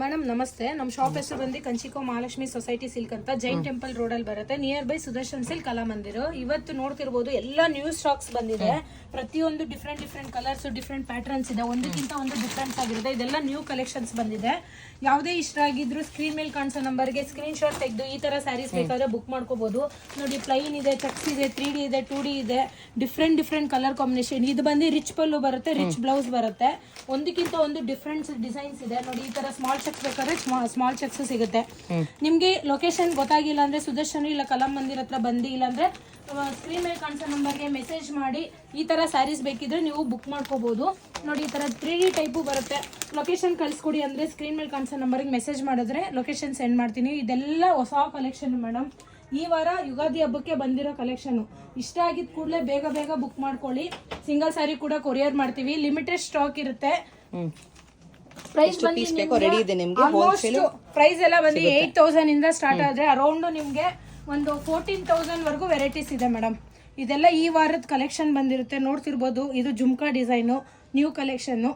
Madam ನಮಸ್ತೆ. ನಮ್ಮ shop ಹೆಸರು ಬಂದು ಕಂಚಿಕೋ ಮಹಾಲಕ್ಷ್ಮಿ ಸೊಸೈಟಿ ಸಿಲ್ಕ್ ಅಂತ ಜೈನ್ ಟೆಂಪಲ್ ರೋಡ್ ಅಲ್ಲಿ ಬರುತ್ತೆ, ನಿಯರ್ ಬೈ ಸುದರ್ಶನ್ ಸಿಲ್ಕ್ ಕಲಾ ಮಂದಿರ. ಇವತ್ತು ನೋಡ್ತಿರ್ಬೋದು ಎಲ್ಲ ನ್ಯೂ ಸ್ಟಾಕ್ಸ್ ಬಂದಿದೆ. ಪ್ರತಿಯೊಂದು ಡಿಫ್ರೆಂಟ್ ಕಲರ್ಸ್, ಡಿಫ್ರೆಂಟ್ ಪ್ಯಾಟರ್ನ್ಸ್ ಇದೆ, ಒಂದಕ್ಕಿಂತ ಒಂದು ಡಿಫ್ರೆನ್ಸ್ ಆಗಿರುತ್ತೆ. ಇದೆಲ್ಲ ನ್ಯೂ ಕಲೆಕ್ಷನ್ಸ್ ಬಂದಿದೆ. ಯಾವುದೇ ಇಷ್ಟ ಆಗಿದ್ರು ಸ್ಕ್ರೀನ್ ಮೇಲೆ ಕಾಣಿಸೋ ನಂಬರ್ಗೆ ಸ್ಕ್ರೀನ್ ಶಾಟ್ ತೆಗೆದು ಈ ತರ ಸ್ಯಾರೀಸ್ ಬೇಕಾದ್ರೆ ಬುಕ್ ಮಾಡ್ಕೋಬಹುದು. ನೋಡಿ, ಪ್ಲೈನ್ ಇದೆ, ಚೆಕ್ಸ್ ಇದೆ, 3D ಇದೆ, 2D ಇದೆ, ಡಿಫ್ರೆಂಟ್ ಕಲರ್ ಕಾಂಬಿನೇಷನ್. ಇದು ಬಂದು ರಿಚ್ ಪಲ್ಲು ಬರುತ್ತೆ, ರಿಚ್ ಬ್ಲೌಸ್ ಬರುತ್ತೆ. ಒಂದಕ್ಕಿಂತ ಒಂದು ಡಿಫ್ರೆಂಟ್ ಡಿಸೈನ್ಸ್ ಇದೆ. ನೋಡಿ, ಈ ತರ ಸ್ಮಾಲ್ ಚೆಕ್ಸ್ ಬೇಕಾದ್ರೆ ಸ್ಮಾಲ್ ಚೆಕ್ಸ್ ಸಿಗುತ್ತೆ. ನಿಮ್ಗೆ ಲೊಕೇಶನ್ ಗೊತ್ತಾಗಿಲ್ಲ ಅಂದ್ರೆ ಸುದರ್ಶನ್ ಇಲ್ಲ ಕಲಾ ಮಂದಿರ ಹತ್ರ ಬಂದಿ, ಇಲ್ಲ ಅಂದ್ರೆ ಸ್ಕ್ರೀನ್ ಮೇಲೆ ಕಾಣಿಸೋ ನಂಬರ್ಗೆ ಮೆಸೇಜ್ ಮಾಡಿ ಈ ತರ ಸ್ಯಾರೀಸ್ ಬೇಕಿದ್ರೆ ನೀವು ಬುಕ್ ಮಾಡ್ಕೋಬಹುದು. ನೋಡಿ, ಈ ತರ 3D ಟೈಪು ಬರುತ್ತೆ. ಲೊಕೇಶನ್ ಕಳ್ಸ್ಕೊಡಿ ಅಂದ್ರೆ ಸ್ಕ್ರೀನ್ ಮೇಲೆ ಕಾಣಿಸೋ ನಂಬರ್ಗೆ ಮೆಸೇಜ್ ಮಾಡಿದ್ರೆ ಲೊಕೇಶನ್ ಸೆಂಡ್ ಮಾಡ್ತೀನಿ. ಇದೆಲ್ಲ ಹೊಸ ಕಲೆಕ್ಷನ್ ಮೇಡಮ್. ಈ ವಾರ ಯುಗಾದಿ ಹಬ್ಬಕ್ಕೆ ಬಂದಿರೋ ಕಲೆಕ್ಷನ್. ಇಷ್ಟ ಆಗಿದ್ ಕೂಡಲೇ ಬೇಗ ಬುಕ್ ಮಾಡ್ಕೊಳ್ಳಿ. ಸಿಂಗಲ್ ಸ್ಯಾರಿ ಕೂಡ ಕೊರಿಯರ್ ಮಾಡ್ತೀವಿ. ಲಿಮಿಟೆಡ್ ಸ್ಟಾಕ್ ಇರುತ್ತೆ. ಪ್ರೈಸ್ ಎಲ್ಲ ಬಂದು 8,000 ಇಂದ ಸ್ಟಾರ್ಟ್ ಆದ್ರೆ ಅರೌಂಡ್ ನಿಮ್ಗೆ ಒಂದು 14,000 ವರೆಗೂ ವೆರೈಟೀಸ್ ಇದೆ ಮೇಡಮ್. ಇದೆಲ್ಲ ಈ ವಾರದ ಕಲೆಕ್ಷನ್ ಬಂದಿರುತ್ತೆ. ನೋಡ್ತಿರ್ಬೋದು, ಇದು ಜುಮ್ಕಾ ಡಿಸೈನು, ನ್ಯೂ ಕಲೆಕ್ಷನ್.